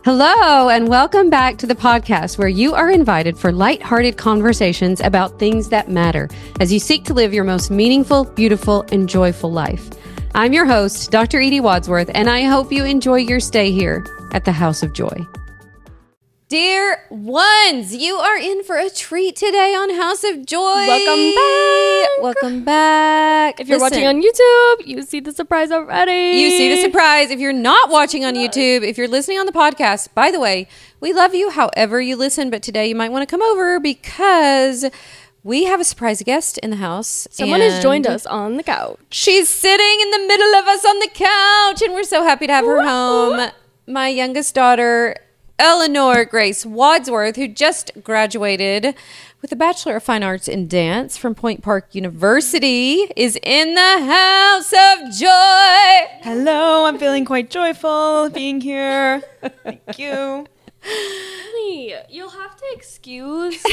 Hello, and welcome back to the podcast where you are invited for lighthearted conversations about things that matter as you seek to live your most meaningful, beautiful, and joyful life. I'm your host, Dr. Edie Wadsworth, and I hope you enjoy your stay here at the House of Joy. Dear ones, you are in for a treat today on House of Joy. Welcome back. Welcome back. If you're watching on YouTube, you see the surprise already. You see the surprise. If you're not watching on YouTube, if you're listening on the podcast, by the way, we love you however you listen, but today you might want to come over because we have a surprise guest in the house. Someone has joined us on the couch. She's sitting in the middle of us on the couch, and we're so happy to have her home. My youngest daughter, Eleanor Grace Wadsworth, who just graduated with a Bachelor of Fine Arts in Dance from Point Park University, is in the House of Joy. Hello, I'm feeling quite joyful being here. Thank you. Honey, you'll have to excuse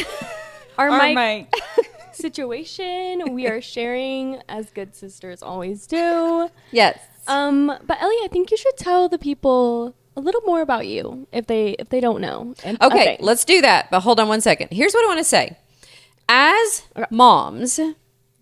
our mic situation. We are sharing as good sisters always do. Yes. But Ellie, I think you should tell the people a little more about you if they don't know. Okay, let's do that. But hold on one second. Here's what I want to say. As moms,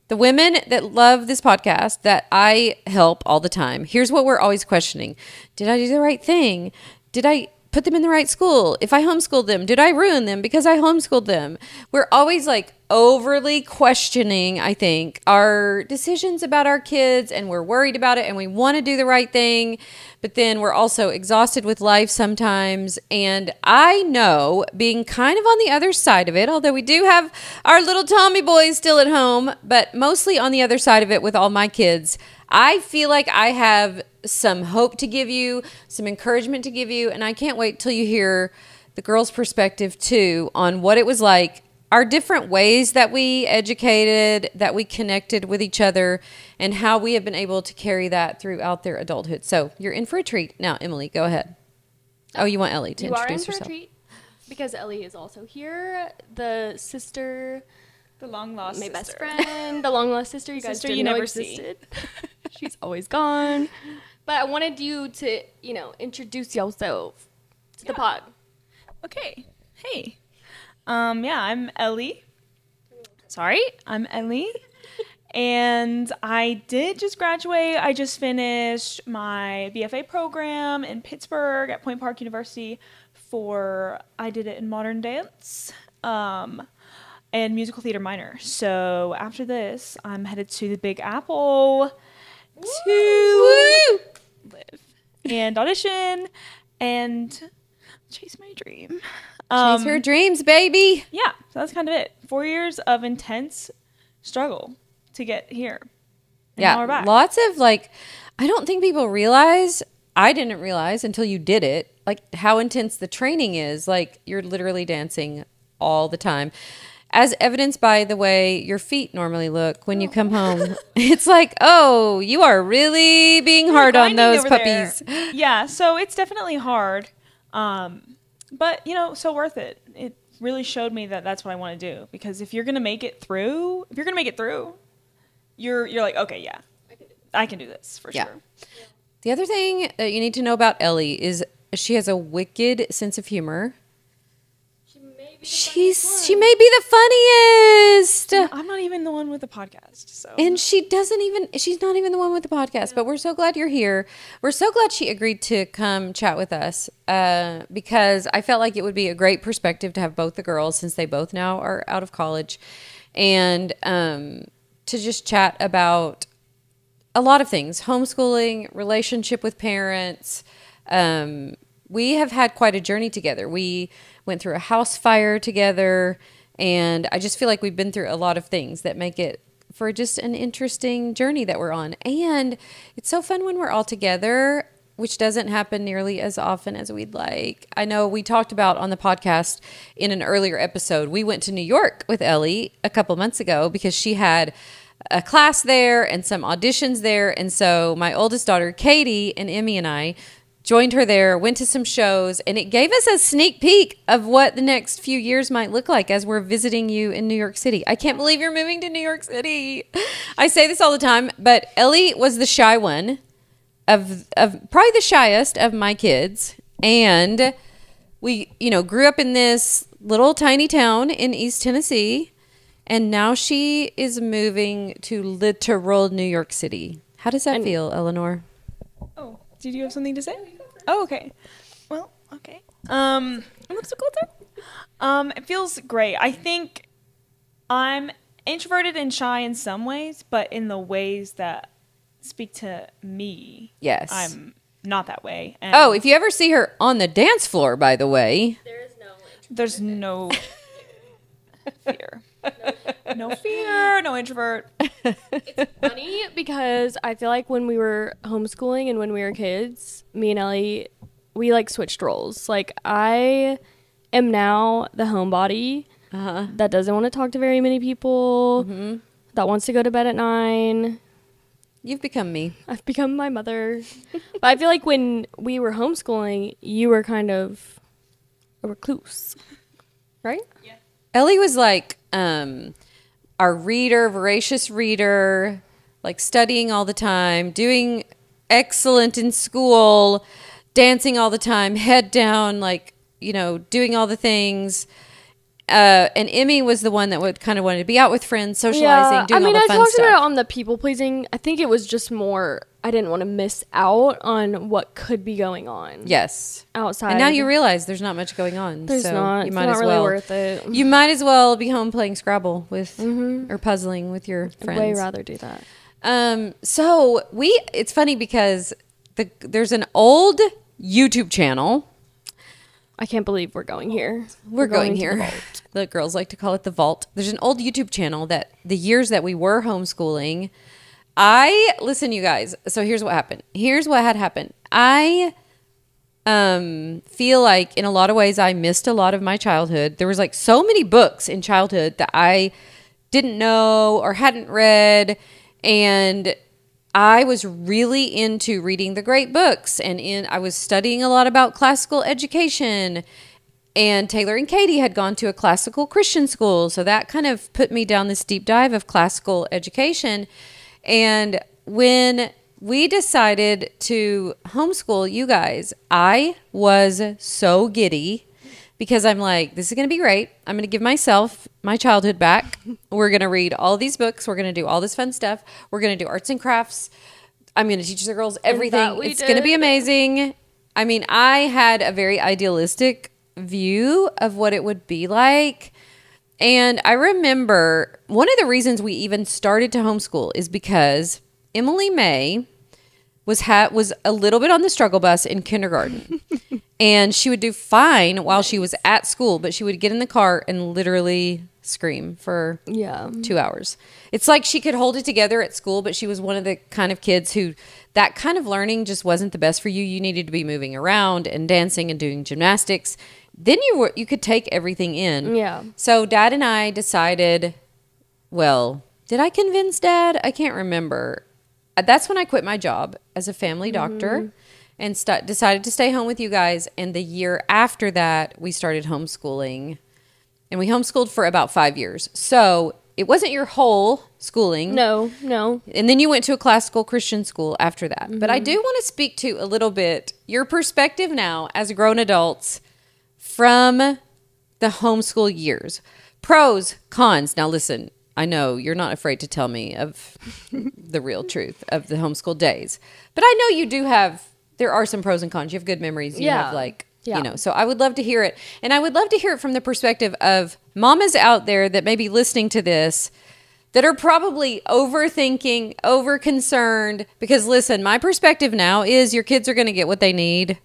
the women that love this podcast that I help all the time, here's what we're always questioning. Did I do the right thing? Did I put them in the right school? If I homeschooled them, did I ruin them because I homeschooled them? We're always like overly questioning, I think, our decisions about our kids, and we're worried about it and we want to do the right thing. But then we're also exhausted with life sometimes. And I know, being kind of on the other side of it, although we do have our little Tommy boys still at home, but mostly on the other side of it with all my kids, I feel like I have some hope to give you, some encouragement to give you. And I can't wait till you hear the girls' perspective too on what it was like, our different ways that we educated, that we connected with each other, and how we have been able to carry that throughout their adulthood. So you're in for a treat. Now, Emily, go ahead. Oh, you want Ellie to introduce herself. You are in for a treat because Ellie is also here, the sister, the long-lost my sister. best friend, the long-lost sister you guys didn't know existed. She's always gone. But I wanted you to, introduce yourself to the pod. Okay. Hey. I'm Ellie. I'm Ellie. And I did just graduate. I just finished my BFA program in Pittsburgh at Point Park University I did it in modern dance and musical theater minor. So after this, I'm headed to the Big Apple to live and audition and chase my dream. Chase her dreams, baby. Yeah, so that's kind of it. 4 years of intense struggle to get here. And now we're back. Lots of I don't think people realize, I didn't realize until you did it, how intense the training is. You're literally dancing all the time. As evidenced by the way your feet normally look when you come home. It's oh, you are really being hard on those puppies. There. Yeah, so it's definitely hard. But, so worth it. It really showed me that that's what I want to do. Because if you're going to make it through, you're like, okay, yeah, I can do this for sure. The other thing that you need to know about Ellie is she has a wicked sense of humor. She may be the funniest. I'm not even the one with the podcast, so. And she's not even the one with the podcast, but we're so glad you're here. We're so glad she agreed to come chat with us because I felt like it would be a great perspective to have both the girls, since they both now are out of college, and to just chat about a lot of things: homeschooling, relationship with parents. We have had quite a journey together. We went through a house fire together, and I just feel like we've been through a lot of things that make it for just an interesting journey that we're on. And it's so fun when we're all together, which doesn't happen nearly as often as we'd like. I know we talked about on the podcast in an earlier episode, we went to New York with Ellie a couple months ago because she had a class there and some auditions there. And so my oldest daughter, Katie, and Emme and I joined her there, went to some shows, and it gave us a sneak peek of what the next few years might look like as we're visiting you in New York City. I can't believe you're moving to New York City. I say this all the time, but Ellie was the shy one of probably the shyest of my kids, and we, grew up in this little tiny town in East Tennessee, and now she is moving to literal New York City. How does that feel, Eleanor? Oh, did you have something to say? Oh, okay. Well, okay. What's the closer? It feels great. I think I'm introverted and shy in some ways, but in the ways that speak to me, yes, I'm not that way. And if you ever see her on the dance floor, by the way, there's no fear. No fear, no introvert. It's funny because I feel like when we were homeschooling and when we were kids, me and Ellie, we like switched roles. Like I am now the homebody that doesn't want to talk to very many people, that wants to go to bed at 9. You've become me. I've become my mother. But I feel like when we were homeschooling, you were kind of a recluse, right? Yeah. Ellie was like our reader, voracious reader, like studying all the time, doing excellent in school, dancing all the time, head down, like, doing all the things. And Emme was the one that would kind of wanted to be out with friends, socializing, doing all the fun stuff. I talked about it on the people pleasing. I think it was just more, I didn't want to miss out on what could be going on. Yes. Outside. And now you realize there's not much going on. There's so not. You It's might not as really well, worth it. You might as well be home playing Scrabble with, or puzzling with your friends. I'd way rather do that. So it's funny because there's an old YouTube channel. I can't believe we're going here. We're going to here. the vault. The girls like to call it the vault. There's an old YouTube channel that the years that we were homeschooling, listen, you guys. So here's what happened. Here's what had happened. I feel like in a lot of ways I missed a lot of my childhood. There was like so many books in childhood that I didn't know or hadn't read, and I was really into reading the great books, and I was studying a lot about classical education, and Taylor and Katie had gone to a classical Christian school, so that kind of put me down this deep dive of classical education. And when we decided to homeschool you guys, I was so giddy because I'm like, this is going to be great. I'm going to give myself my childhood back. We're going to read all these books. We're going to do all this fun stuff. We're going to do arts and crafts. I'm going to teach the girls everything. It's going to be amazing. I mean, I had a very idealistic view of what it would be like. And I remember one of the reasons we even started to homeschool is because Emily May was a little bit on the struggle bus in kindergarten. And she would do fine while she was at school, but she would get in the car and literally scream for 2 hours. It's like she could hold it together at school, but she was one of the kind of kids who that kind of learning just wasn't the best for you. You needed to be moving around and dancing and doing gymnastics. Then you could take everything in. Yeah. So Dad and I decided, well, did I convince Dad? I can't remember. That's when I quit my job as a family doctor and decided to stay home with you guys. And the year after that, we started homeschooling. And we homeschooled for about 5 years. So it wasn't your whole schooling. No. And then you went to a classical Christian school after that. But I do want to speak to a little bit your perspective now as grown adults from the homeschool years. Pros, cons. Now listen, I know you're not afraid to tell me of the real truth of the homeschool days. But I know you do there are some pros and cons. You have good memories. You have so I would love to hear it. And I would love to hear it from the perspective of mamas out there that may be listening to this that are probably overthinking, over-concerned. Because listen, my perspective now is your kids are going to get what they need.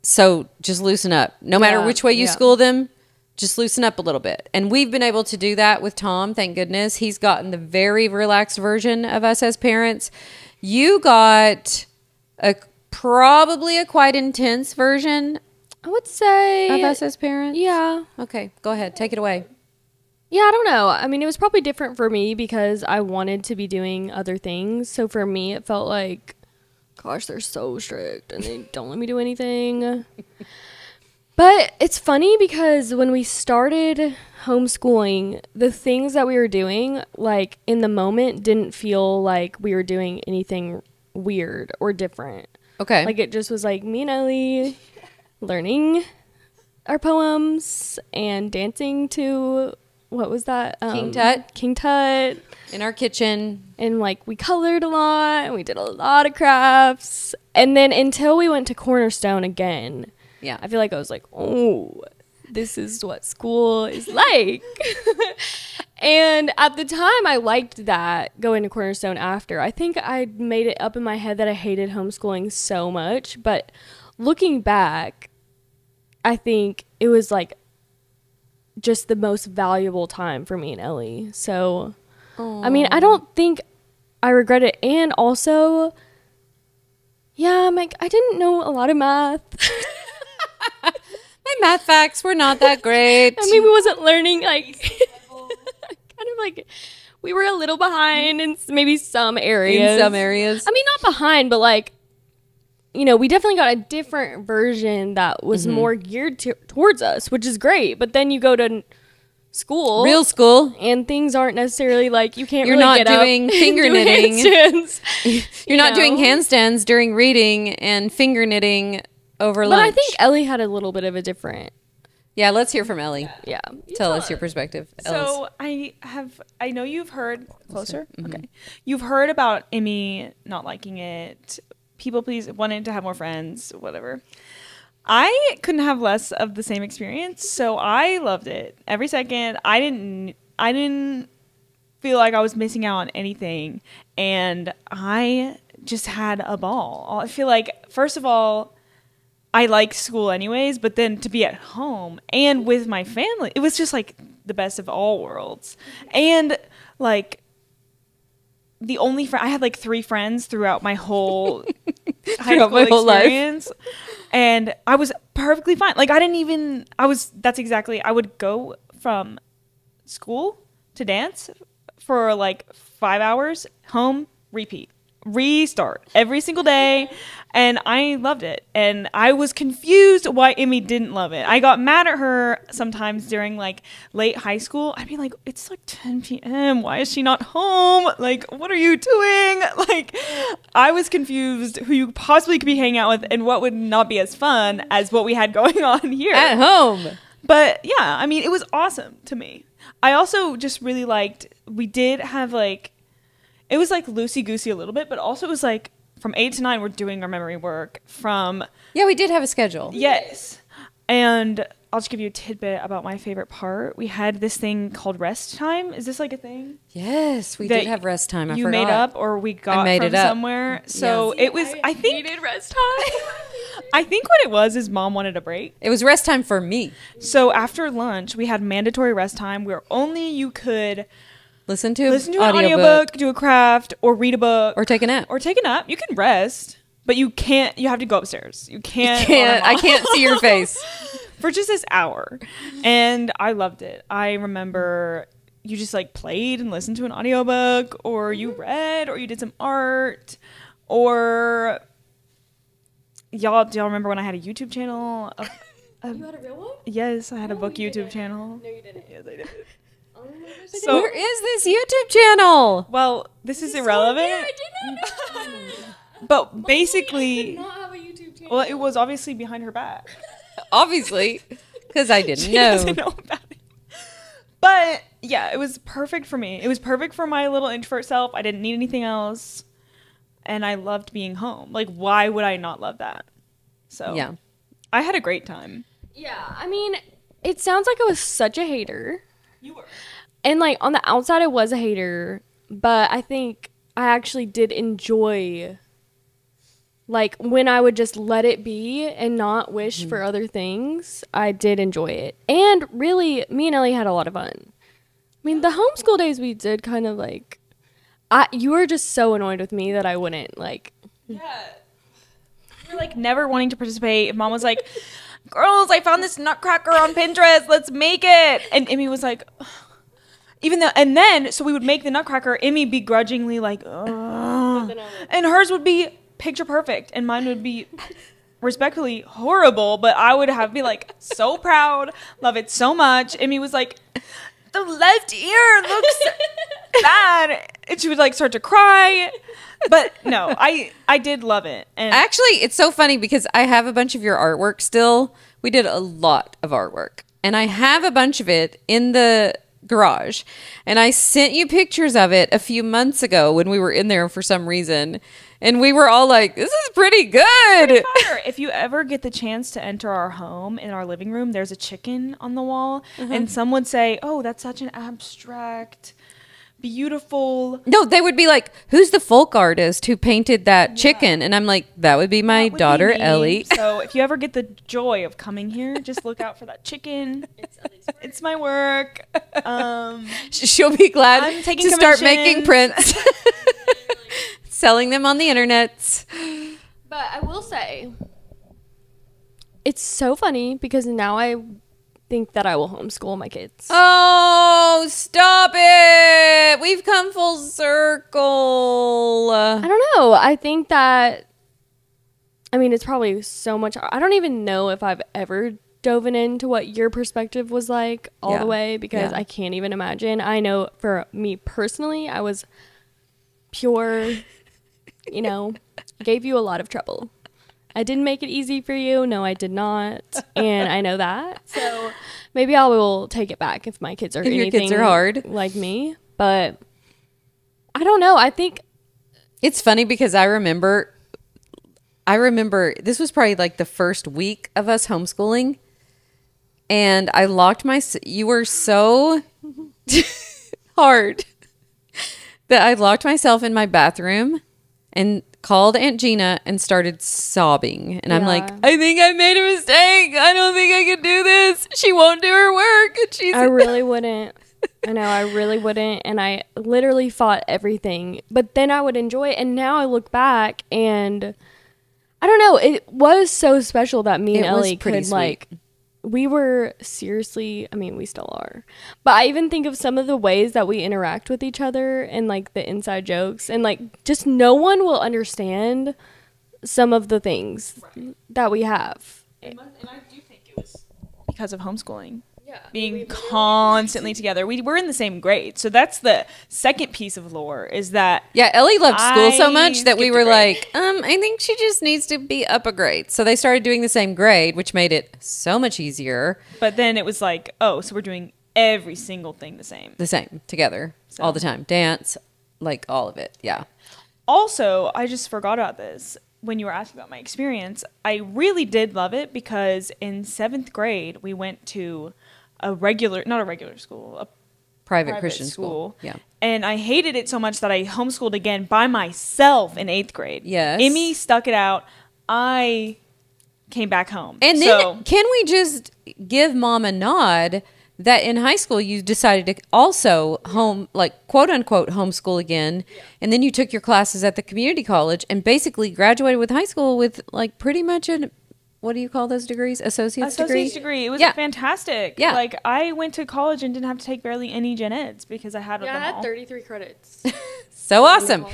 So just loosen up. No matter which way you school them, just loosen up a little bit. And we've been able to do that with Tom, thank goodness. He's gotten the very relaxed version of us as parents. You got probably a quite intense version, I would say, of us as parents. Yeah. Okay, go ahead. Take it away. Yeah, I don't know. I mean, it was probably different for me because I wanted to be doing other things. So for me, it felt like, gosh, they're so strict and they don't let me do anything. But it's funny because when we started homeschooling, the things that we were doing, like in the moment, didn't feel like we were doing anything weird or different. Okay. Like it just was like me and Ellie learning our poems and dancing to, what was that? King Tut. King Tut. In our kitchen. And like we colored a lot and we did a lot of crafts. And then until we went to Cornerstone again, Yeah. I feel like I was like, oh, this is what school is like. And at the time I liked that, going to Cornerstone after. I think I made it up in my head that I hated homeschooling so much. But looking back, I think it was like just the most valuable time for me and Ellie. So, I mean, I don't think I regret it. And also, yeah, I'm like, I didn't know a lot of math. My math facts were not that great. I mean, we wasn't learning, like, kind of like, we were a little behind in maybe some areas. In some areas. I mean, not behind, but like, you know, we definitely got a different version that was more geared towards us, which is great. But then you go to school, Real school. and things aren't necessarily like, you can't You're really not get up doing and finger do knitting. handstands, You're not doing know? handstands during reading and finger knitting over But lunch. I think Ellie had a little bit of a different, Yeah, let's hear from Ellie. yeah. Tell us your perspective. Ellis. So I know you've heard closer. Okay, you've heard about Emmy not liking it. People please wanted to have more friends, whatever. I couldn't have less of the same experience, so I loved it every second. I didn't feel like I was missing out on anything, and I just had a ball. I feel like, first of all, I like school anyways, but then to be at home and with my family, it was just like the best of all worlds. And like I had like 3 friends throughout my whole high Throughout school my whole life. experience. And I was perfectly fine. Like I would go from school to dance for like 5 hours, home, repeat. Restart every single day, and I loved it. And I was confused why Emmy didn't love it. I got mad at her sometimes during like late high school. I'd be like, it's like 10 p.m. Why is she not home? Like, what are you doing? Like, I was confused who you possibly could be hanging out with and what would not be as fun as what we had going on here At home. But yeah, I mean, it was awesome to me. I also just really liked, we did have like, it was like loosey-goosey a little bit, but also it was like from 8 to 9, we're doing our memory work from... Yeah, we did have a schedule. Yes. And I'll just give you a tidbit about my favorite part. We had this thing called rest time. Is this like a thing? Yes, we That did have rest time. I you forgot. made up or we got made from it up. somewhere. So it was, I think... needed rest time. I think what it was is mom wanted a break. It was rest time for me. So after lunch, we had mandatory rest time where only you could... Listen to an audiobook, do a craft, or read a book. Or take a nap. Or take a nap. You can rest, but you have to go upstairs. You can't. I can't see your face. For just this hour. And I loved it. I remember you just like played and listened to an audiobook, or you read, or you did some art, or do y'all remember when I had a YouTube channel? You had a real one? Yes, I had a No, book you YouTube didn't. channel. No, you didn't. Yes, I did. So, Where is this YouTube channel? Well, this is irrelevant. I did not know that. But I basically, did not have a YouTube channel. well, it was obviously behind her back. Obviously, because I didn't She know. doesn't know about it. But yeah, it was perfect for me. It was perfect for my little introvert self. I didn't need anything else. And I loved being home. Like, why would I not love that? So Yeah. I had a great time. Yeah, I mean, it sounds like I was such a hater. You were. And like on the outside I was a hater, but I think I actually did enjoy like when I would just let it be and not wish for other things. I did enjoy it. And really, me and Ellie had a lot of fun. I mean, the homeschool days we did kind of like you were just so annoyed with me that I wouldn't like. Yeah. You were like never wanting to participate. Mom was like, girls, I found this nutcracker on Pinterest. Let's make it. And Emmy was like, ugh. Even though, and then, so we would make the nutcracker, Emmy begrudgingly like, ugh. And hers would be picture perfect, and mine would be respectfully horrible, but I would be like so proud, love it so much. Emmy was like, the left ear looks bad, and she would like start to cry. But no, I did love it. And Actually, it's so funny because I have a bunch of your artwork still We did a lot of artwork. And I have a bunch of it in the garage. And I sent you pictures of it a few months ago when we were in there for some reason. And we were all like, this is pretty good. If you ever get the chance to enter our home, in our living room, there's a chicken on the wall. And some would say, oh, that's such an abstract, beautiful. No, they would be like, who's the folk artist who painted that chicken? And I'm like, that would be my daughter, Ellie. So if you ever get the joy of coming here, just look out for that chicken. It's my work. She'll be glad I'm taking to start making commissions. prints. Selling them on the internet. But I will say, it's so funny because now I think that I will homeschool my kids. Oh, stop it. We've come full circle. I don't know. I think that, I mean, it's probably so much. I don't even know if I've ever dove into what your perspective was like all the way because I can't even imagine. I know for me personally, I was pure, you know, gave you a lot of trouble. I didn't make it easy for you. No, I did not. And I know that. So maybe I will take it back if my kids are anything your kids are hard like me. But I don't know. I think it's funny because I remember this was probably like the first week of us homeschooling. And I locked you were so hard that I locked myself in my bathroom and called Aunt Gina and started sobbing. And I'm like, I think I made a mistake. I don't think I can do this. She won't do her work. And I really wouldn't. I know, I really wouldn't. And I literally fought everything. But then I would enjoy it. And now I look back and I don't know. It was so special that me and Ellie could like, we were seriously, I mean, we still are. But I even think of some of the ways that we interact with each other and like the inside jokes and like just no one will understand some of the things that we have. And I do think it was because of homeschooling. Yeah, being constantly together. We were in the same grade. So that's the second piece of lore is that Ellie loved school so much that we were like, I think she just needs to be up a grade. So they started doing the same grade, which made it so much easier. But then it was like, oh, so we're doing every single thing the same together all the time. Dance, like all of it. Yeah. Also, I just forgot about this. When you were asking about my experience, I really did love it because in 7th grade, we went to not a regular school, a private Christian school. Yeah. And I hated it so much that I homeschooled again by myself in 8th grade. Yes. Emmy stuck it out. I came back home. And then can we just give Mom a nod that in high school you decided to also quote unquote homeschool again. Yeah. And then you took your classes at the community college and basically graduated with high school with like pretty much what do you call those degrees? Associate's degree? It was fantastic. Yeah. Like I went to college and didn't have to take barely any gen eds because I had them all. I had 33 credits. So awesome.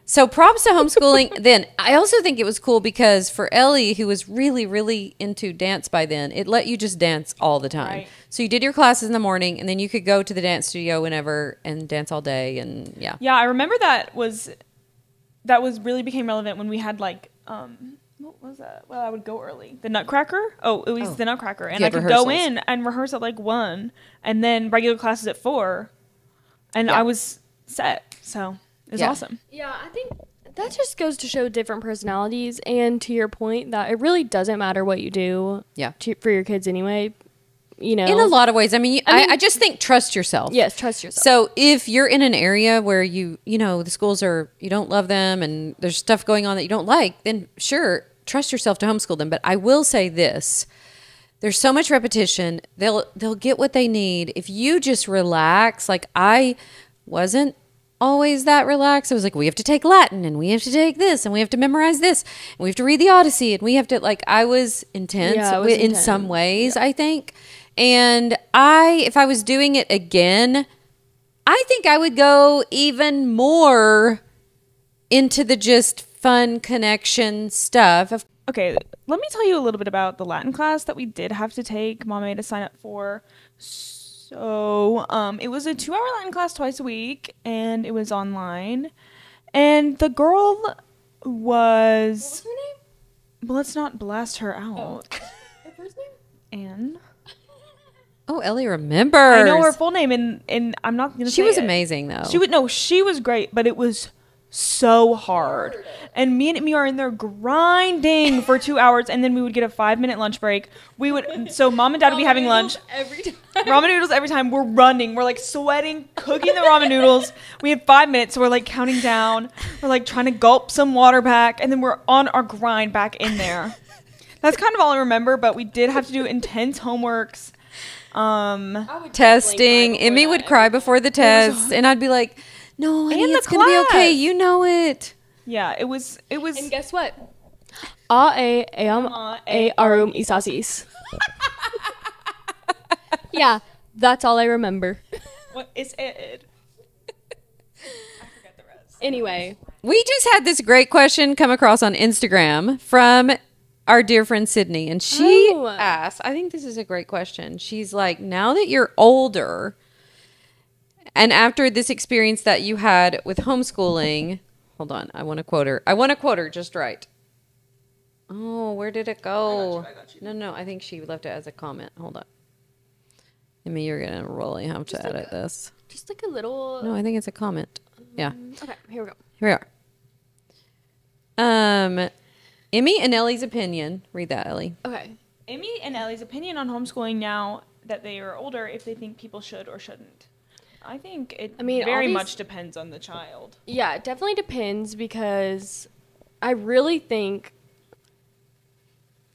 So props to homeschooling. Then I also think it was cool because for Ellie, who was really, really into dance by then, it let you just dance all the time. Right. So you did your classes in the morning and then you could go to the dance studio whenever and dance all day. And yeah. Yeah, I remember that was really became relevant when we had like, what was that? Well, I would go early. The Nutcracker? Oh, it was the Nutcracker. And I could go in and rehearse at like 1 and then regular classes at 4. And I was set. So it was awesome. Yeah, I think that just goes to show different personalities. And to your point that it really doesn't matter what you do for your kids anyway. You know, in a lot of ways. I mean, I just think trust yourself. Yes, trust yourself. So if you're in an area where you know, the schools you don't love them and there's stuff going on that you don't like, then sure, trust yourself to homeschool them. But I will say this, there's so much repetition. They'll get what they need. If you just relax, like I wasn't always that relaxed. I was like, we have to take Latin and we have to take this and we have to memorize this and we have to read the Odyssey and we have to I was intense in some ways, I think. And if I was doing it again, I think I would go even more into the just fun connection stuff. Okay, let me tell you a little bit about the Latin class that we did have to take. Mom made us sign up for. So it was a 2-hour Latin class twice a week, and it was online. And the girl was... What was her name? Well, let's not blast her out. Her first name? Anne. Oh, Ellie remembers. I know her full name, and I'm not going to say She was it. amazing, though. She was great, but it was so hard. And me and Emme are in there grinding for 2 hours, and then we would get a 5-minute lunch break. So mom and dad would be having lunch. every time. Ramen noodles every time. We're running. We're like sweating, cooking the ramen noodles. We had 5 minutes, so we're like counting down. We're like trying to gulp some water back, and then we're on our grind back in there. That's kind of all I remember, but we did have to do intense homeworks. Testing. Emmy would cry before the test, and I'd be like, "No, honey, it's gonna be okay. You know it." Yeah, it was. And guess what? Arum isasis. Yeah, that's all I remember. What is it? I forget the rest. Anyway, We just had this great question come across on Instagram from our dear friend Sydney, and she asked, I think this is a great question. She's like, now that you're older, and after this experience that you had with homeschooling, hold on, I want to quote her just right. Oh, where did it go? I got you. No, I think she left it as a comment. Hold on. I mean, you're going to really have to edit this. just like a little. No, I think it's a comment. Yeah. Okay, here we go. Here we are. Emme and Ellie's opinion. Read that, Ellie. Okay. Emme and Ellie's opinion on homeschooling now that they are older, if they think people should or shouldn't. I think it very much depends on the child. Yeah, it definitely depends because I really think.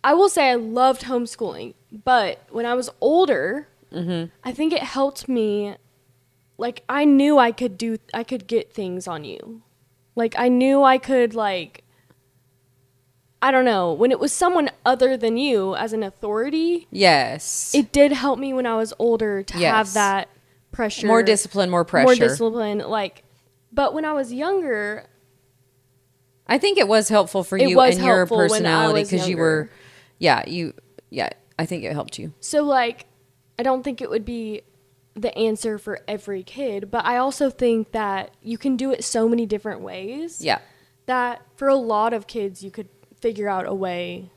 I will say I loved homeschooling, but when I was older, I think it helped me. Like, I knew I could get things on you. Like, I knew I could, like, I don't know, when it was someone other than you as an authority. Yes. It did help me when I was older to have that pressure. More discipline, more pressure. More discipline. Like, but when I was younger. I think it was helpful for you and your personality because you were, I think it helped you. So, like, I don't think it would be the answer for every kid, but I also think that you can do it so many different ways. Yeah. That for a lot of kids, you could figure out a way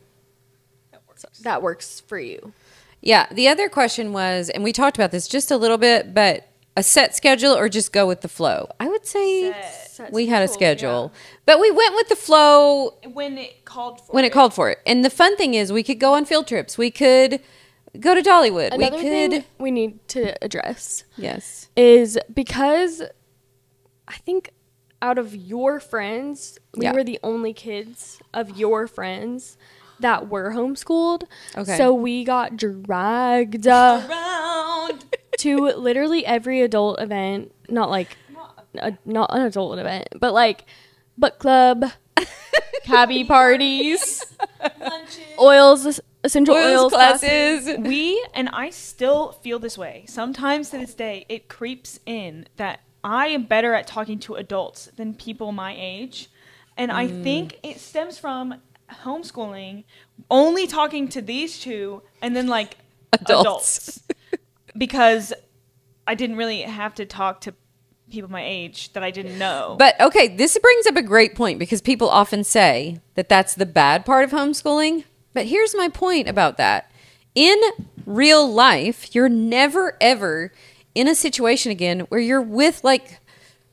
that works for you. Yeah. The other question was, and we talked about this just a little bit, but a set schedule or just go with the flow? I would say we had a schedule, but we went with the flow when it called for it. And the fun thing is we could go on field trips. We could go to Dollywood. Another thing we need to address is because I think out of your friends, we were the only kids of your friends that were homeschooled. Okay. So we got dragged around to literally every adult event, not an adult event, but like book club, cabbie parties, essential oils classes. And I still feel this way. Sometimes to this day, it creeps in that I am better at talking to adults than people my age. And I think it stems from homeschooling, only talking to these two, and then like adults. Because I didn't really have to talk to people my age that I didn't know. But okay, this brings up a great point because people often say that that's the bad part of homeschooling. But here's my point about that. In real life, you're never, ever in a situation again where you're with like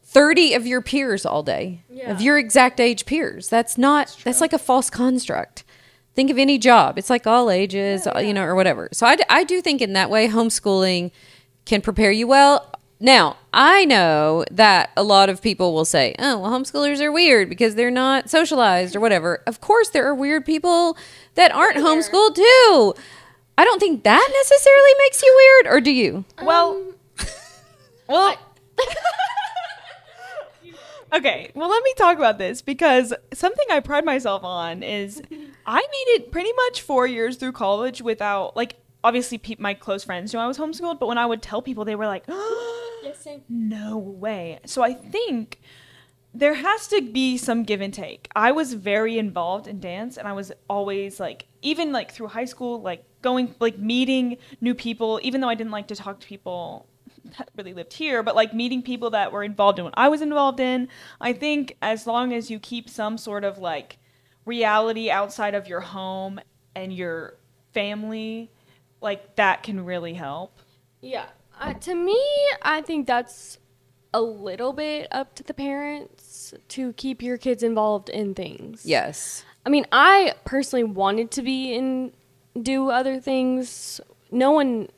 30 of your peers all day, of your exact age peers. That's like a false construct. Think of any job. It's like all ages, or whatever. So I do think in that way, homeschooling can prepare you well. Now, I know that a lot of people will say, oh, well, homeschoolers are weird because they're not socialized or whatever. Of course, there are weird people that aren't homeschooled too. I don't think that necessarily makes you weird, or do you? Okay, well, let me talk about this because something I pride myself on is I made it pretty much 4 years through college without, like, obviously my close friends knew I was homeschooled, but when I would tell people, they were like, no way. So I think there has to be some give and take. I was very involved in dance, and I was always, like, even, like, through high school, like, going, like, meeting new people, even though I didn't like to talk to people that really lived here, but like meeting people that were involved in what I was involved in. I think as long as you keep some sort of like reality outside of your home and your family, like that can really help. Yeah. To me, I think that's a little bit up to the parents to keep your kids involved in things. Yes. I mean, I personally wanted to do other things. No one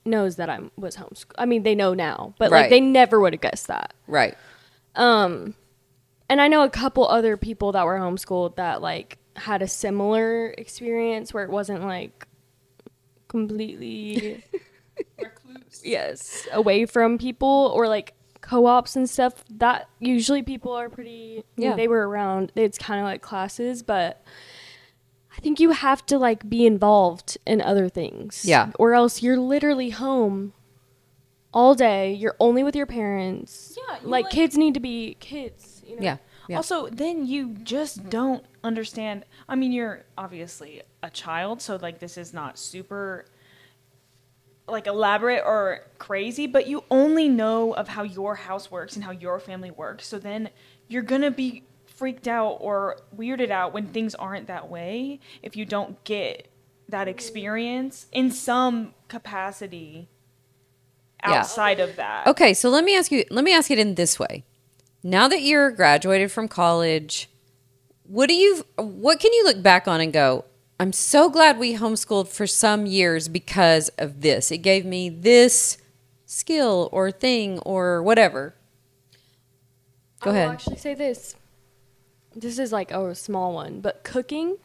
knows that I was homeschooled. I mean, they know now, but like Right. they never would have guessed that. Right. And I know a couple other people that were homeschooled that like had a similar experience where it wasn't like completely yes, away from people or like co-ops and stuff. That usually people are pretty they were around. It's kind of like classes, but I think you have to like be involved in other things. Yeah. Or else you're literally home all day. You're only with your parents. Yeah, you, like kids need to be kids, you know? Yeah. Yeah. Also, then you just don't understand. I mean, you're obviously a child, so like this is not super like elaborate or crazy, but you only know of how your house works and how your family works. So then you're going to be freaked out or weirded out when things aren't that way if you don't get that experience in some capacity outside of that. Okay, so let me ask it in this way. Now that you're graduated from college, what can you look back on and go, I'm so glad we homeschooled for some years because of this. It gave me this skill or thing or whatever. Go ahead. I'll actually say this. This is like a small one, but cooking.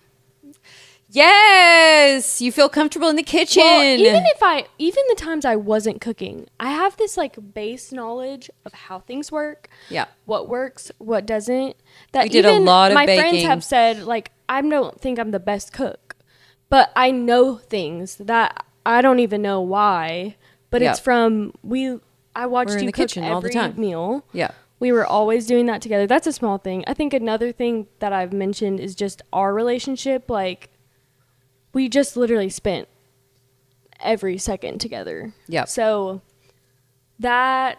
Yes, you feel comfortable in the kitchen. Well, even the times I wasn't cooking, I have this like base knowledge of how things work. Yeah. What works, what doesn't. That We did a lot of my baking. friends have said like I don't think I'm the best cook, but I know things that I don't even know why. But Yeah. it's from I watched We're in you the cook kitchen all the every time. meal. Yeah. We were always doing that together. That's a small thing. I think another thing that I've mentioned is just our relationship. Like, we just literally spent every second together. Yeah. So that,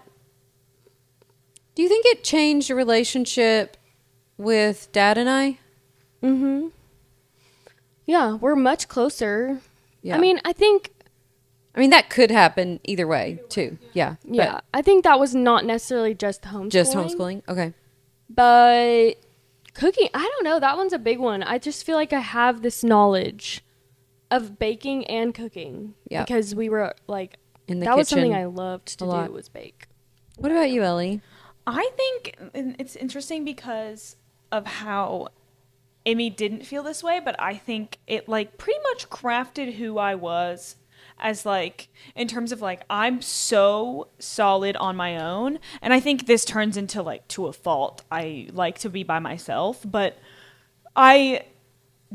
Do you think it changed your relationship with Dad and I? yeah, we're much closer. Yeah. I mean, I think, that could happen either way, too. Yeah. yeah, I think that was not necessarily just homeschooling. Just homeschooling? Okay. But cooking, I don't know. That one's a big one. I just feel like I have this knowledge of baking and cooking. Yeah. Because we were like, In the that was something kitchen I loved to a lot. do was bake. What about you, Ellie? I think it's interesting because of how Amy didn't feel this way, but I think it like pretty much crafted who I was as like in terms of like I'm so solid on my own, and I think this turns into like to a fault. I like to be by myself, but I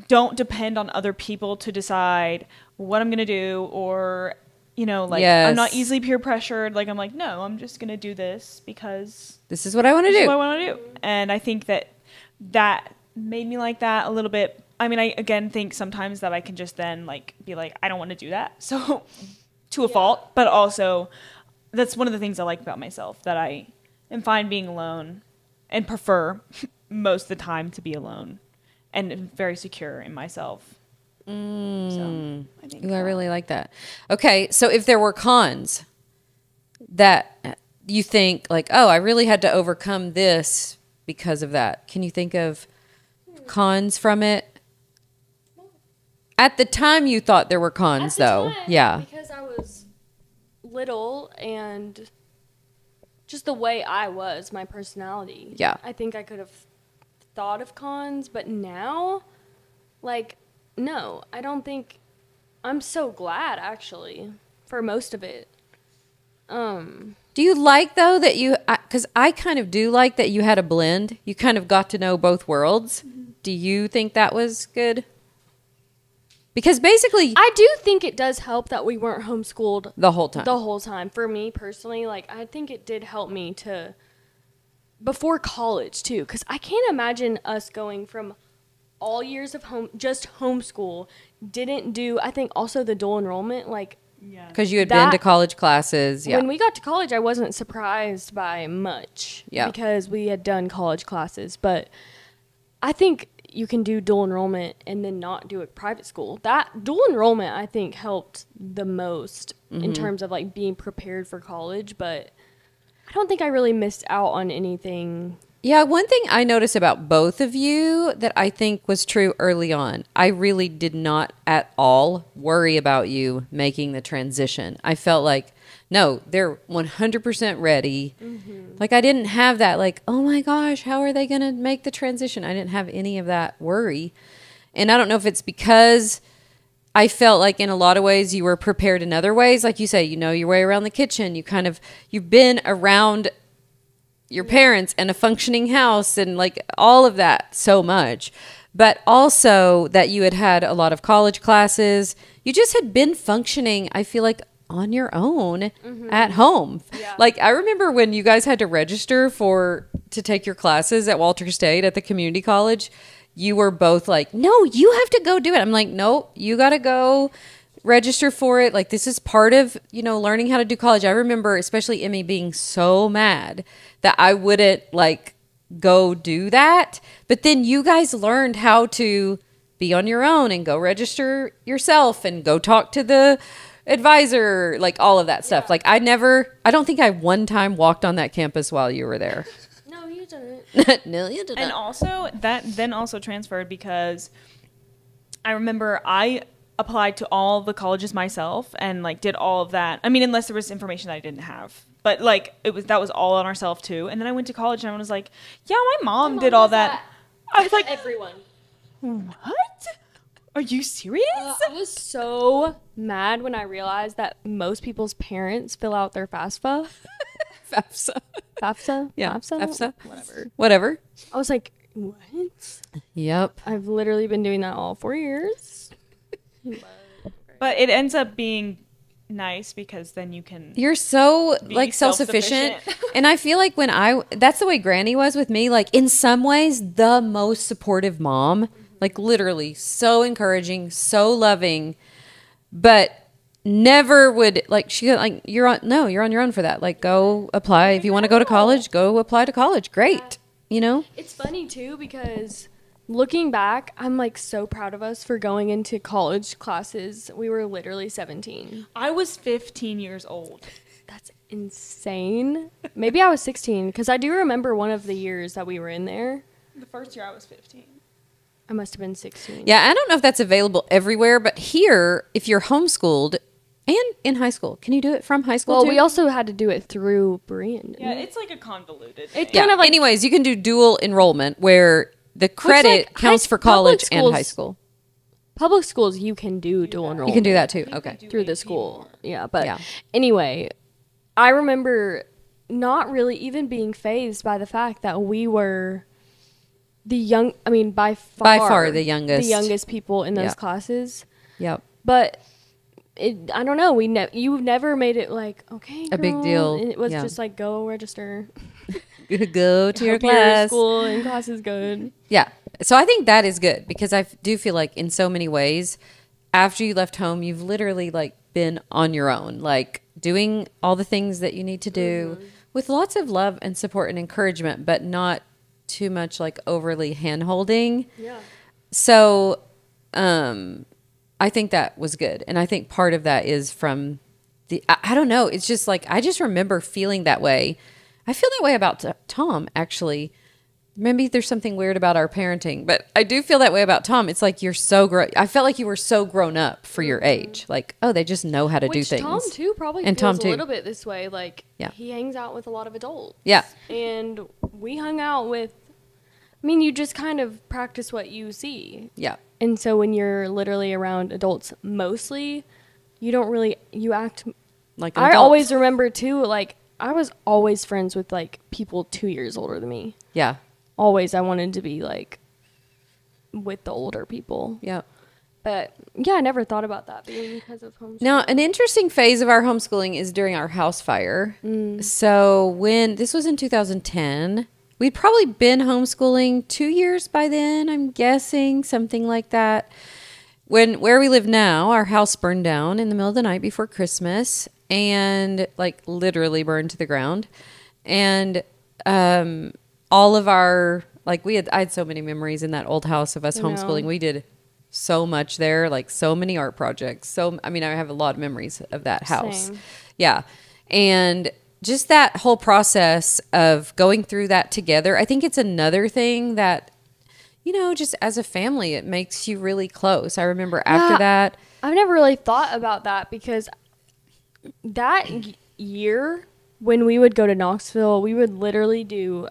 don't depend on other people to decide what I'm going to do or like Yes. I'm not easily peer pressured. Like I'm like, no, I'm just going to do this because This is what I want to this is do. what I want to do. And I think that made me like that a little bit. I mean, I again think sometimes that I can just then like be like, I don't want to do that. So to a fault, but also that's one of the things I like about myself, that I am fine being alone and prefer most of the time to be alone and am very secure in myself. So I think Ooh, I really like that. Okay, so if there were cons that you think like, oh, I really had to overcome this because of that, can you think of cons from it? At the time you thought there were cons, though. Yeah. Because I was little and just the way I was, my personality. Yeah. I think I could have thought of cons, but now, like, no, I don't think. I'm so glad, actually, for most of it. Do you like, though, that you... Because I kind of do like that you had a blend. You kind of got to know both worlds. Do you think that was good? Because basically... I do think it does help that we weren't homeschooled the whole time. the whole time. For me personally, like, I think it did help me to before college too, because I can't imagine us going from all years of just homeschool, didn't do, I think also the dual enrollment, like, because you had been to college classes. Yeah. when we got to college, I wasn't surprised by much, Yeah. because we had done college classes. But I think you can do dual enrollment and then not do a private school. That dual enrollment, I think, helped the most in terms of like being prepared for college, but I don't think I really missed out on anything. Yeah, one thing I noticed about both of you that I think was true early on, I really did not at all worry about you making the transition. I felt like, no, they're 100% ready. Like, I didn't have that, like, oh my gosh, how are they going to make the transition? I didn't have any of that worry. And I don't know if it's because I felt like in a lot of ways you were prepared in other ways. Like you say, you know your way around the kitchen. You've been around your parents and a functioning house and like all of that so much. But also that you had a lot of college classes. You just had been functioning, I feel like, on your own at home. Yeah. Like I remember when you guys had to register to take your classes at Walter State at the community college, you were both like, no, you have to go do it. I'm like, nope, you got to go register for it. Like this is part of, learning how to do college. I remember especially Emmy being so mad that I wouldn't like go do that. But then you guys learned how to be on your own and go register yourself and go talk to the advisor, like all of that stuff. Like I don't think I one time walked on that campus while you were there. No, you didn't. No, you didn't. And also that then also transferred because I remember I applied to all the colleges myself and like did all of that. I mean, unless there was information that I didn't have, but like that was all on ourselves too. And then I went to college and I was like, yeah, my mom did all that. I was like, everyone. What? Are you serious? I was so mad when I realized that most people's parents fill out their FAFSA. FAFSA? Yeah. FAFSA? Whatever. I was like, what? Yep. I've literally been doing that all 4 years. But it ends up being nice because then you're so like self-sufficient. And I feel like that's the way Granny was with me. Like in some ways, the most supportive mom. Like literally so encouraging, so loving, but never would like you're on your own for that. Like go apply if you want to go to college, go apply to college. Great. It's funny too because looking back, I'm like so proud of us for going into college classes. We were literally 17. I was 15 years old. That's insane. Maybe I was 16 because I do remember one of the years that we were in there. The first year I was 15. I must have been 16. Yeah, I don't know if that's available everywhere, but here, if you're homeschooled and in high school, can you do it from high school too? We also had to do it through Berean. Yeah, it's like a convoluted thing. It's kind of like, anyways, you can do dual enrollment where the credit counts for college and high school. Public schools, you can do dual enrollment. You can do that too. Okay. Through the school. Yeah, but anyway, I remember not really even being fazed by the fact that we were by far the youngest people in those classes. Yep. But I don't know. You never made it like, okay, a big deal. And it was just like, go register. Go to your Your class. school and class is good. Yeah. So I think that is good because I do feel like in so many ways, after you left home, you've literally like been on your own, like doing all the things that you need to do with lots of love and support and encouragement, but not too much like overly hand-holding. Yeah. So I think that was good. And I think part of that is from I don't know. It's just like, I just remember feeling that way. I feel that way about Tom, actually. Maybe there's something weird about our parenting, but I do feel that way about Tom. It's like I felt like you were so grown up for your age. Like, oh, they just know how to do things. Tom too probably feels a little bit this way. Like, he hangs out with a lot of adults. Yeah. And we hung out with, you just kind of practice what you see. Yeah. And so when you're literally around adults mostly, you act like an adult. I always remember too, like, I was always friends with like people 2 years older than me. Yeah. Always I wanted to be like with the older people. Yeah. But yeah, I never thought about that being because of homeschooling. Now, an interesting phase of our homeschooling is during our house fire. So when this was in 2010, we'd probably been homeschooling 2 years by then, I'm guessing, something like that. Where we live now, our house burned down in the middle of the night before Christmas and like literally burned to the ground. And all of our Like I had so many memories in that old house of us I know. homeschooling. We did so much there, like so many art projects. I have a lot of memories of that house. Same. Yeah. And just that whole process of going through that together, I think it's another thing that, just as a family, it makes you really close. I remember after that. I've never really thought about that because that year when we would go to Knoxville, we would literally do,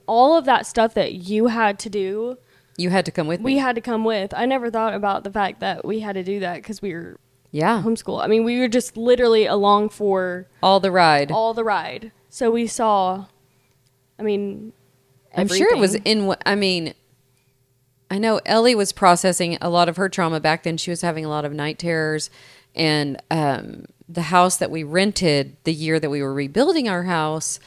all of that stuff that you had to do. You had to come with me. We had to come with. I never thought about the fact that we had to do that because we were homeschool. We were just literally along for all the ride. So we saw, everything. I'm sure it was I know Ellie was processing a lot of her trauma back then. She was having a lot of night terrors, and the house that we rented the year that we were rebuilding our house,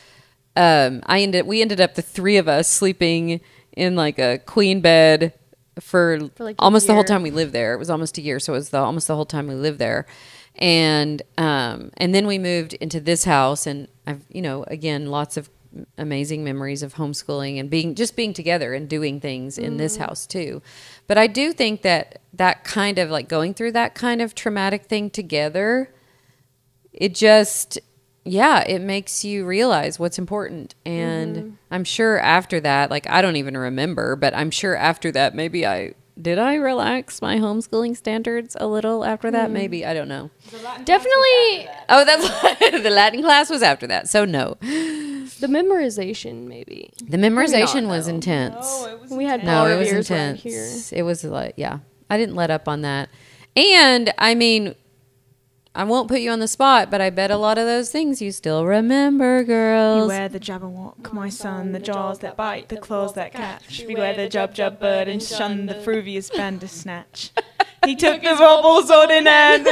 we ended up, the three of us, sleeping in like a queen bed for like almost the whole time we lived there. It was almost a year, so it was almost the whole time we lived there. And then we moved into this house, and I've, again, lots of amazing memories of homeschooling and being together and doing things in this house too. But I do think that kind of like going through that kind of traumatic thing together, it just, it makes you realize what's important. And I'm sure after that, like, I don't even remember, but I'm sure after that, maybe did I relax my homeschooling standards a little after that? Maybe. I don't know. Definitely. Oh, that's the Latin class was after that. So no. The memorization, maybe. The memorization was intense. No, it was We had No, it bar was beers right intense. here. It was like, I didn't let up on that. And I won't put you on the spot, but I bet a lot of those things you still remember, girls. Beware the jabberwock, my son, the jaws that bite, the claws that catch. Beware the jub bird and shun the fruvious bandersnatch. He took the robble's sword in hand.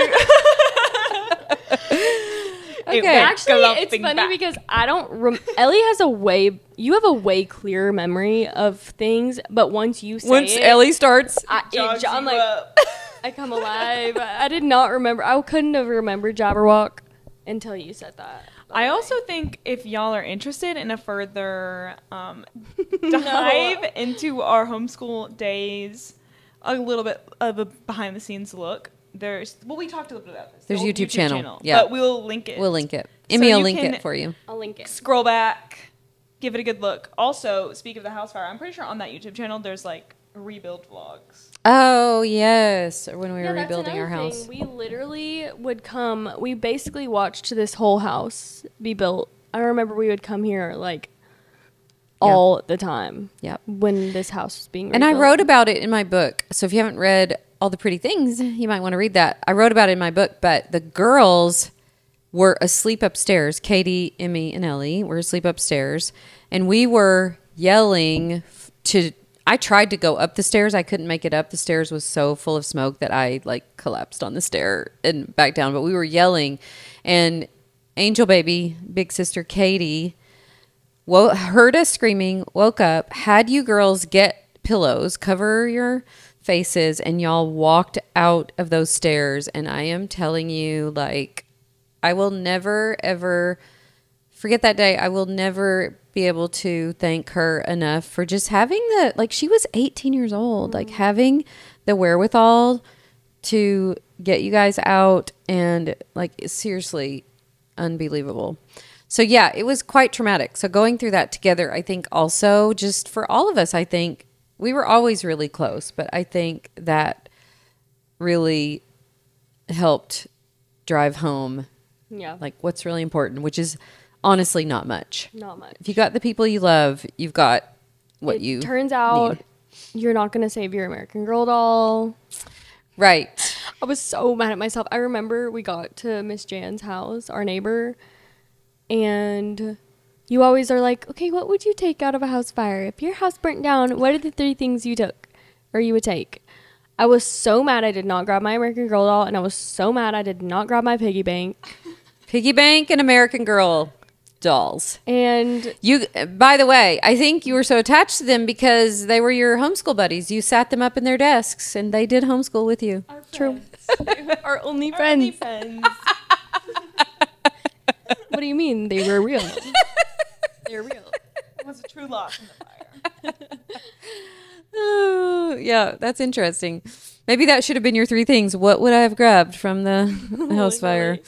Okay. Actually, it's funny because I don't. Ellie has you have a way clearer memory of things, but once you say it, Ellie starts, I'm like, I come alive. I did not remember. I couldn't have remembered Jabberwock until you said that. I also think if y'all are interested in a further dive into our homeschool days, a little bit of a behind the scenes look, we talked a little bit about this. There's the YouTube channel. Yeah. But we'll link it. We'll link it. Emmy will link it for you. I'll link it. Scroll back, give it a good look. Also, speak of the house fire, I'm pretty sure on that YouTube channel there's like rebuild vlogs. Oh, yes. When we were that's rebuilding our another house. thing. We literally would come. We basically watched this whole house be built. I remember we would come here like all the time. Yep. When this house was being rebuilt. And I wrote about it in my book. So if you haven't read All the Pretty Things, you might want to read that. I wrote about it in my book, but the girls were asleep upstairs. Katie, Emme, and Ellie were asleep upstairs. And we were yelling I tried to go up the stairs. I couldn't make it up. The stairs was so full of smoke that I like collapsed on the stair and back down. But we were yelling, and Angel Baby, big sister Katie, heard us screaming, woke up, had you girls get pillows, cover your faces, and y'all walked out of those stairs. And I am telling you, like, I will never, ever forget that day. I will never be able to thank her enough for just having she was 18 years old, like having the wherewithal to get you guys out, and like seriously unbelievable. So yeah, it was quite traumatic. So going through that together, I think also just for all of us, I think we were always really close, but I think that really helped drive home like what's really important, which is honestly not much. Not much. If you got the people you love, you've got what you turns out need. You're not going to save your American Girl doll. Right. I was so mad at myself. I remember we got to Miss Jan's house, our neighbor, and you always are like, okay, what would you take out of a house fire? If your house burnt down, what are the 3 things you took or you would take? I was so mad I did not grab my American Girl doll, and I was so mad I did not grab my piggy bank. Piggy bank and American Girl dolls. And you, by the way, I think you were so attached to them because they were your homeschool buddies. You sat them up in their desks and they did homeschool with you. True. Our only friends. What do you mean? They were real. They're real. It was a true loss in the fire. Oh, yeah, that's interesting. Maybe that should have been your three things. What would I have grabbed from the house fire?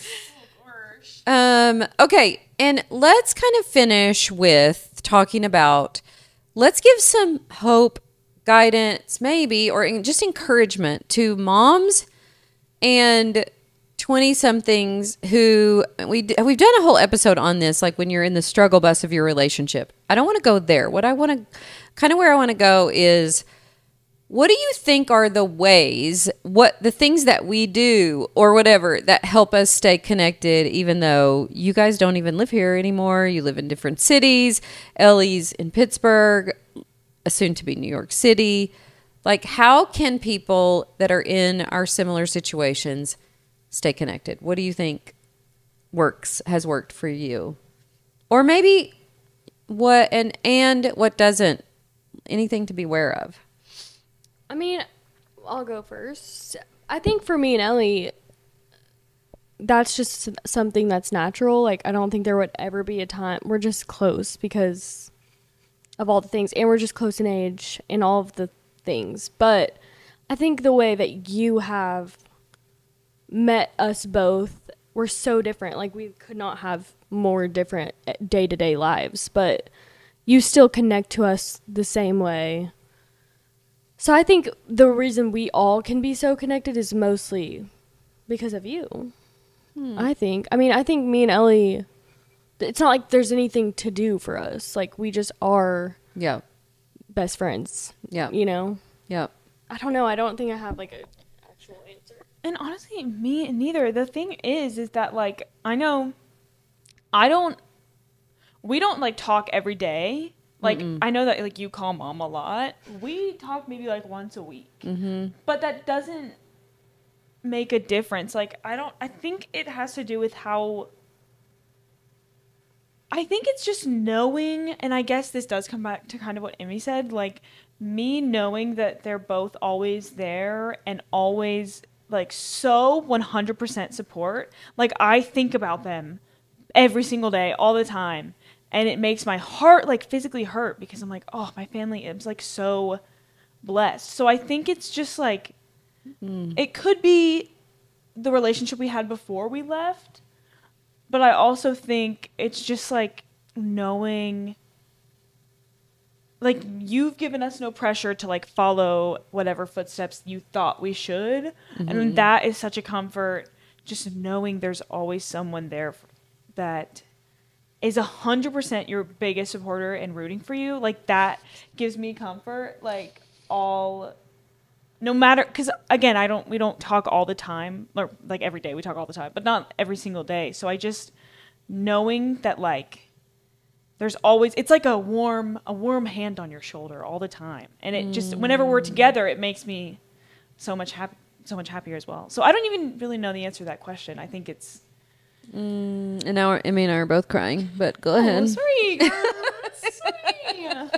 Okay, and let's kind of finish with talking about, let's give some hope, guidance, maybe, or just encouragement to moms and 20-somethings who we've done a whole episode on this, like when you're in the struggle bus of your relationship. I don't want to go there. What I want to, kind of where I want to go is, what do you think are the ways, what the things that we do or whatever that help us stay connected, even though you guys don't even live here anymore? You live in different cities. Ellie's in Pittsburgh, soon to be New York City. Like, how can people that are in our similar situations stay connected? What do you think has worked for you? Or maybe what, and what doesn't? Anything to be aware of? I mean, I'll go first. I think for me and Ellie, that's just something that's natural. Like, I don't think there would ever be a time. We're just close because of all the things. And we're just close in age and all of the things. But I think the way that you have met us both, we're so different. Like, we could not have more different day-to-day lives. But you still connect to us the same way. So I think the reason we all can be so connected is mostly because of you. I think. I mean, I think me and Ellie, it's not like there's anything to do for us. Like, we just are best friends. Yeah. You know? Yeah. I don't know. I don't think I have, like, an actual answer. And honestly, me neither. The thing is that, like, I know we don't, like, talk every day. Like, I know that, like, you call mom a lot. We talk maybe, like, once a week. Mm-hmm. But that doesn't make a difference. Like, I think it has to do with how, I think it's just knowing, and I guess this does come back to kind of what Emmy said, like, me knowing that they're both always there and always, like, so 100% support. Like, I think about them every single day, all the time. And it makes my heart, like, physically hurt because I'm like, oh, my family is, like, so blessed. So I think it's just, like, it could be the relationship we had before we left. But I also think it's just, like, knowing, like, you've given us no pressure to, like, follow whatever footsteps you thought we should. Mm-hmm. And that is such a comfort, just knowing there's always someone there that is 100% your biggest supporter and rooting for you. Like, that gives me comfort. Like, no matter, because again, we don't talk all the time, or like every day we talk all the time, but not every single day. So I just, knowing that, like, there's always, it's like a warm hand on your shoulder all the time. And it just, whenever we're together, it makes me so much happier as well. So I don't even really know the answer to that question. I think it's, and now Emmy and I are both crying, but go ahead. Sorry. Sorry. I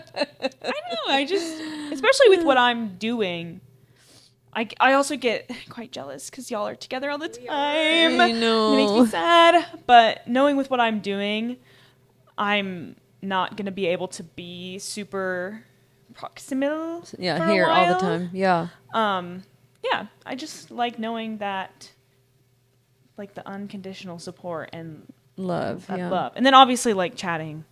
don't know. I just, especially with what I'm doing, I also get quite jealous because y'all are together all the time. I know. It makes me sad. But knowing with what I'm doing, I'm not going to be able to be super proximal. Yeah, for here a while. all the time. Yeah. Yeah, I just like knowing that, like, the unconditional support and love. Love. And then obviously, like, chatting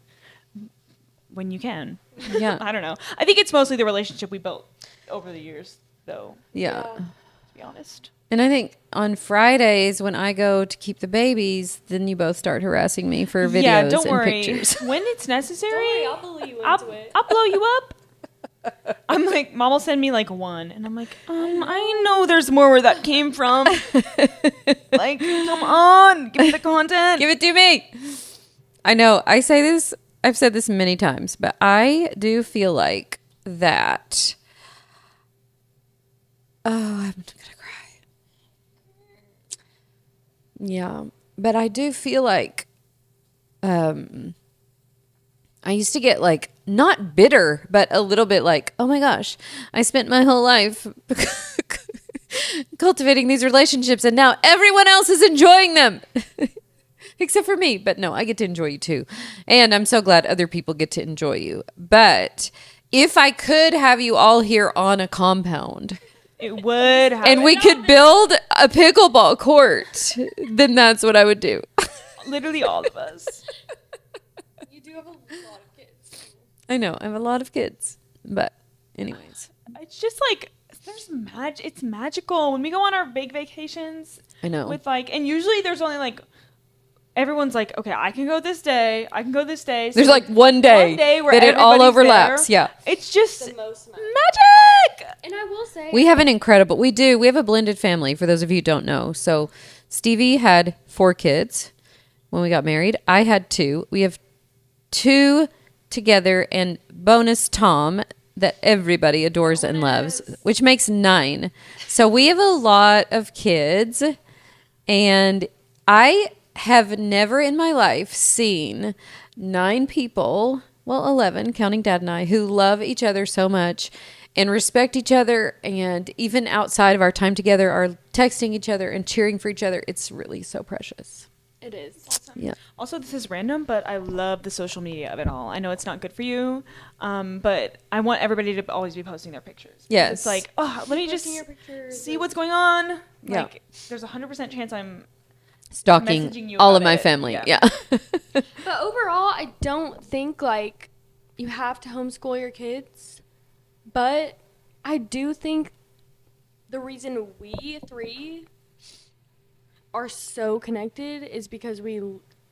when you can. Yeah. I don't know. I think it's mostly the relationship we built over the years, though. Yeah. To be honest. And I think on Fridays when I go to keep the babies, then you both start harassing me for videos Yeah, don't and worry. pictures. When it's necessary, Don't worry, I'll blow you into it. I'll blow you up. I'm like, Mom will send me, like, one. And I'm like, I know there's more where that came from. Like, come on. Give me the content. Give it to me. I know. I say this. I've said this many times, but I do feel like that. Oh, I'm going to cry. Yeah. But I do feel like I used to get, like, not bitter, but a little bit like, oh my gosh, I spent my whole life cultivating these relationships and now everyone else is enjoying them. Except for me. But no, I get to enjoy you too. And I'm so glad other people get to enjoy you. But if I could have you all here on a compound It would happen. and we could build a pickleball court, then that's what I would do. Literally all of us. You do have a lot of kids. I know. I have a lot of kids. But anyways. It's just like it's magical when we go on our big vacations. I know. With like, and usually there's only like, everyone's like, okay, I can go this day. I can go this day. So There's like one day where that it all everybody's overlaps. there. Yeah. It's just The most magic. And I will say, We have an incredible, we have a blended family for those of you who don't know. So Stevie had 4 kids when we got married. I had 2. We have 2 together and bonus Tom that everybody adores and loves, which makes 9. So we have a lot of kids, and I have never in my life seen 9 people, well, 11, counting Dad and I, who love each other so much and respect each other, and even outside of our time together are texting each other and cheering for each other. It's really so precious. it is. Yeah. Also, this is random, but I love the social media of it all. I know it's not good for you, but I want everybody to always be posting their pictures. Yes. It's like, oh, let me just Posting your pictures. see what's going on. Yeah. Like, there's a 100% chance I'm Stalking messaging you all about of my it. family. Yeah. Yeah. But overall, I don't think like you have to homeschool your kids. But I do think the reason we 3 are so connected is because we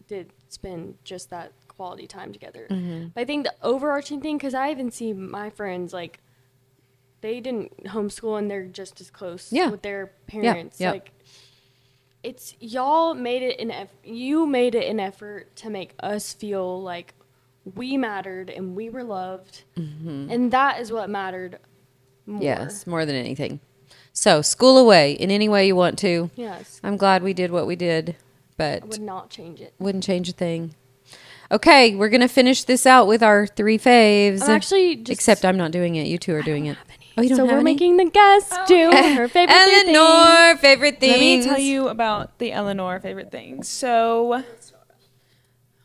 did spend just that quality time together. But I think the overarching thing, because I even see my friends like they didn't homeschool and they're just as close Yeah. with their parents. yeah. Like it's y'all made it you made it an effort to make us feel like we mattered and we were loved, and that is what mattered more. Yes, more than anything. So, school away in any way you want to. Yes. I'm glad we did what we did, but I would not change it. wouldn't change a thing. Okay, we're going to finish this out with our 3 faves. I'm actually just Except I'm not doing it. You 2 are doing it. Oh, you don't so have we're any? making the guest do her favorite thing. Eleanor, favorite things. Let me tell you about the Eleanor favorite things. So,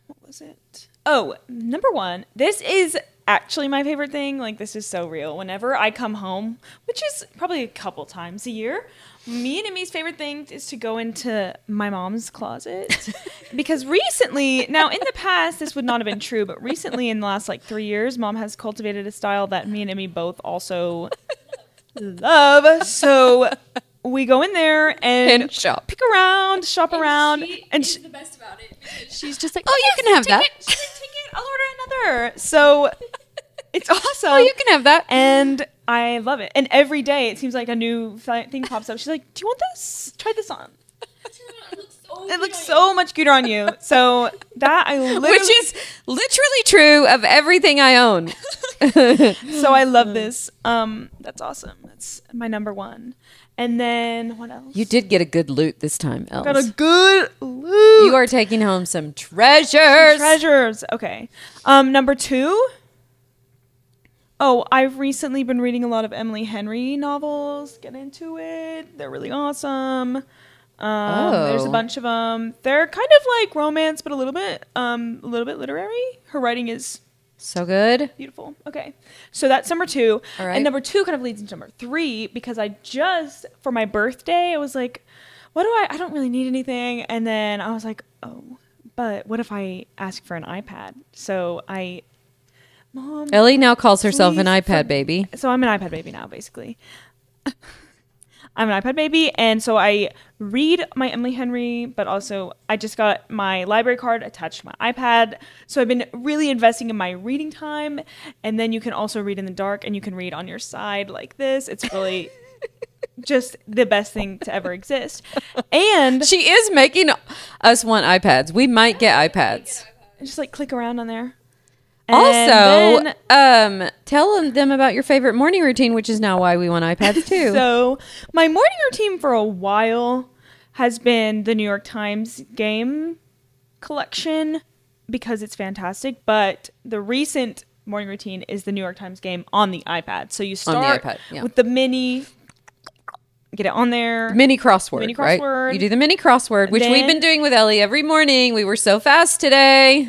what was it? Oh, number 1. This is actually my favorite thing. Like, this is so real. Whenever I come home, which is probably a couple times a year, me and Emmy's favorite thing is to go into my mom's closet. Because recently, now in the past, this would not have been true, but recently in the last like 3 years, Mom has cultivated a style that me and Emmy both also love. So we go in there and shop. pick around, shop around, and the best about it. She's just like, Oh, you can have that. she's like, take it, I'll order another. So it's awesome. Oh, you can have that. And I love it. And every day it seems like a new thing pops up. She's like, do you want this? Try this on. It looks so much cuter on you. So that I literally, Which is literally true of everything I own. so I love this. That's awesome. That's my number 1. And then what else? You did get a good loot this time, Els. Got a good loot. You are taking home some treasures. Treasures. Okay. Number 2. Oh, I've recently been reading a lot of Emily Henry novels. Get into it. They're really awesome. There's a bunch of them. They're kind of like romance, but a little bit literary. Her writing is So good. beautiful. Okay. So that's number 2. All right. And number 2 kind of leads into number 3 because I just, for my birthday, I was like, I don't really need anything. And then I was like, oh, but what if I ask for an iPad? So Mom. Ellie now calls herself an Please iPad baby. So I'm an iPad baby now, basically. I'm an iPad baby, and so I read my Emily Henry, but also I just got my library card attached to my iPad. So I've been really investing in my reading time, and then you can also read in the dark, and you can read on your side like this. It's really just the best thing to ever exist. And She is making us want iPads. We might get iPads. just like click around on there. Also, And tell them about your favorite morning routine, which is now why we want iPads too. so my morning routine for a while has been the New York Times game collection because it's fantastic. But the recent morning routine is the New York Times game on the iPad. So you start iPad, yeah. with the mini, get it on there. Mini crossword, Mini right? crossword. You do the mini crossword, which we've Then- been doing with Ellie every morning. We were so fast today.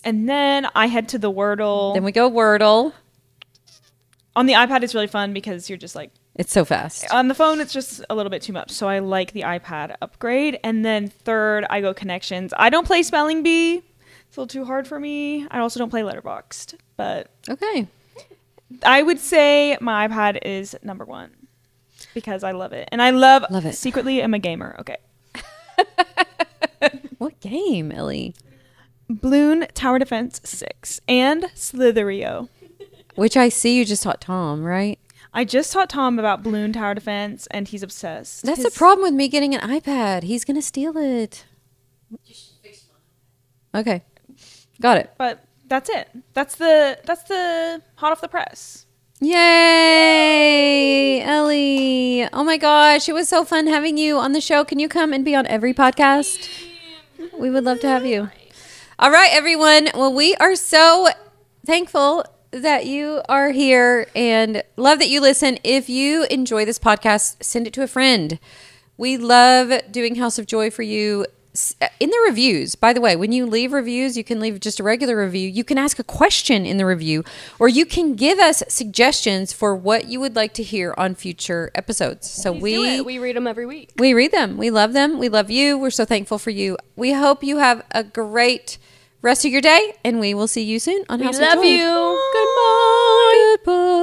And then I head to the Wordle. Then we go Wordle. On the iPad, it's really fun because you're just like, It's so fast. on the phone, it's just a little bit too much. So I like the iPad upgrade. And then third, I go connections. I don't play Spelling Bee. It's a little too hard for me. I also don't play Letterboxd. But Okay. I would say my iPad is number one because I love it. And I love it. Secretly, I'm a gamer. Okay. What game, Ellie? Bloon Tower Defense 6 and Slitherio. Which I see you just taught Tom, right? I just taught Tom about Bloon Tower Defense and he's obsessed. That's the problem with me getting an iPad. He's going to steal it. Okay. Got it. But that's it. That's the hot off the press. Yay, Ellie. Oh my gosh, it was so fun having you on the show. Can you come and be on every podcast? We would love to have you. All right, everyone. Well, we are so thankful that you are here and love that you listen. If you enjoy this podcast, send it to a friend. We love doing House of Joy for you. In the reviews, by the way, when you leave reviews, you can leave just a regular review. You can ask a question in the review, or you can give us suggestions for what you would like to hear on future episodes. So we read them every week. We read them. We love them. We love you. We're so thankful for you. We hope you have a great rest of your day, and we will see you soon on House of Joy. We love you. Goodbye. Goodbye.